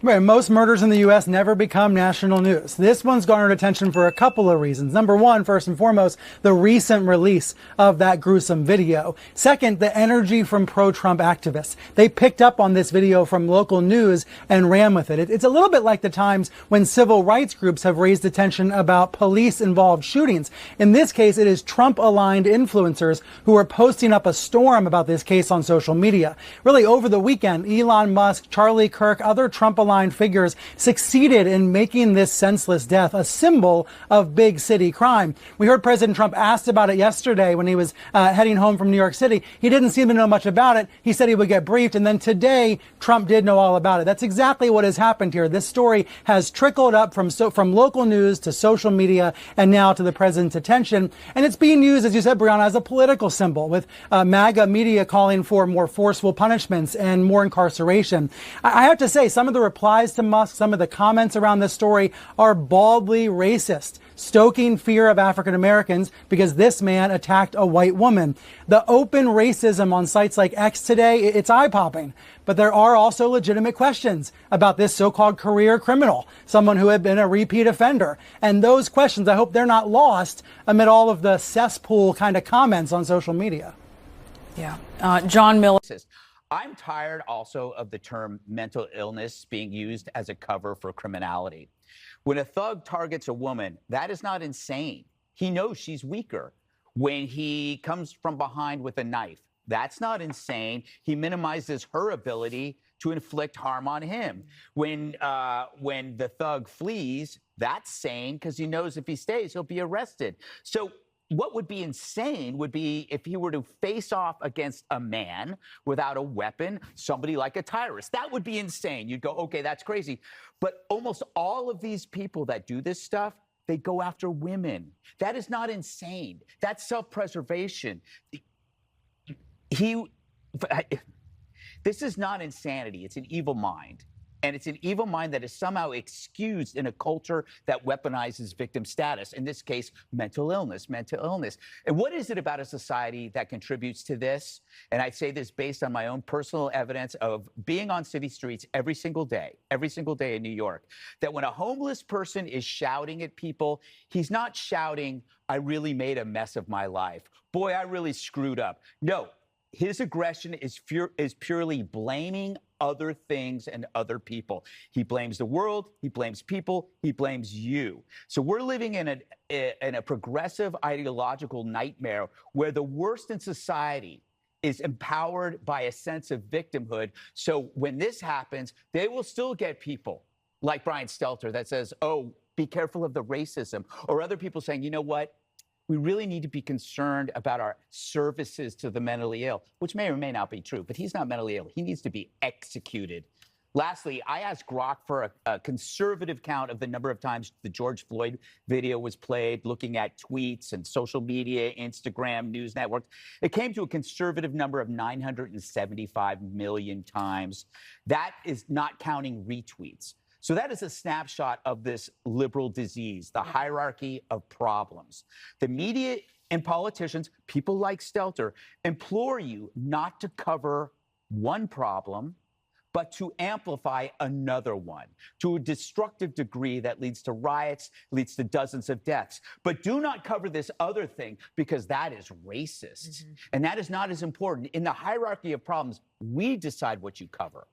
Right, most murders in the U.S. never become national news. This one's garnered attention for a couple of reasons. Number one, first and foremost, the recent release of that gruesome video. Second, the energy from pro-Trump activists. They picked up on this video from local news and ran with it. It's a little bit like the times when civil rights groups have raised attention about police-involved shootings. In this case, it is Trump-aligned influencers who are posting up a storm about this case on social media. Really, over the weekend, Elon Musk, Charlie Kirk, other Trump-aligned figures succeeded in making this senseless death a symbol of big city crime. We heard President Trump asked about it yesterday when he was heading home from New York City. He didn't seem to know much about it. He said he would get briefed, and then today Trump did know all about it. That's exactly what has happened here. This story has trickled up from local news to social media and now to the president's attention, and it's being used, as you said, Brianna, as a political symbol, with MAGA media calling for more forceful punishments and more incarceration. I have to say, some of the replies to Musk, some of the comments around this story are baldly racist, stoking fear of African Americans because this man attacked a white woman. The open racism on sites like X today, it's eye-popping. But there are also legitimate questions about this so-called career criminal, someone who had been a repeat offender. And those questions, I hope they're not lost amid all of the cesspool kind of comments on social media. Yeah. John Miller. I'm tired also of the term mental illness being used as a cover for criminality. When a thug targets a woman, that is not insane. He knows she's weaker. When he comes from behind with a knife, that's not insane. He minimizes her ability to inflict harm on him. When the thug flees, that's sane because he knows if he stays, he'll be arrested. So what would be insane would be if he were to face off against a man without a weapon, somebody like a Tyrus. That would be insane. You'd go, okay, that's crazy. But almost all of these people that do this stuff, they go after women. That is not insane. That's self-preservation. This is not insanity. It's an evil mind. And it's an evil mind that is somehow excused in a culture that weaponizes victim status. In this case, mental illness. And what is it about a society that contributes to this? And I say this based on my own personal evidence of being on city streets every single day in New York, that when a homeless person is shouting at people, he's not shouting, "I really made a mess of my life. Boy, I really screwed up." No. His aggression is purely blaming other things and other people. He blames the world, he blames people, he blames you. So we're living in a progressive ideological nightmare where the worst in society is empowered by a sense of victimhood. So when this happens, they will still get people like Brian Stelter that says, oh, be careful of the racism, or other people saying, you know what? We really need to be concerned about our services to the mentally ill, which may or may not be true, but he's not mentally ill. He needs to be executed. Lastly, I asked Grok for a conservative count of the number of times the George Floyd video was played, looking at tweets and social media, Instagram, news networks. It came to a conservative number of 975 million times. That is not counting retweets. So that is a snapshot of this liberal disease, the hierarchy of problems. The media and politicians, people like Stelter, implore you not to cover one problem, but to amplify another one to a destructive degree that leads to riots, leads to dozens of deaths. But do not cover this other thing because that is racist. And that is not as important. In the hierarchy of problems, we decide what you cover.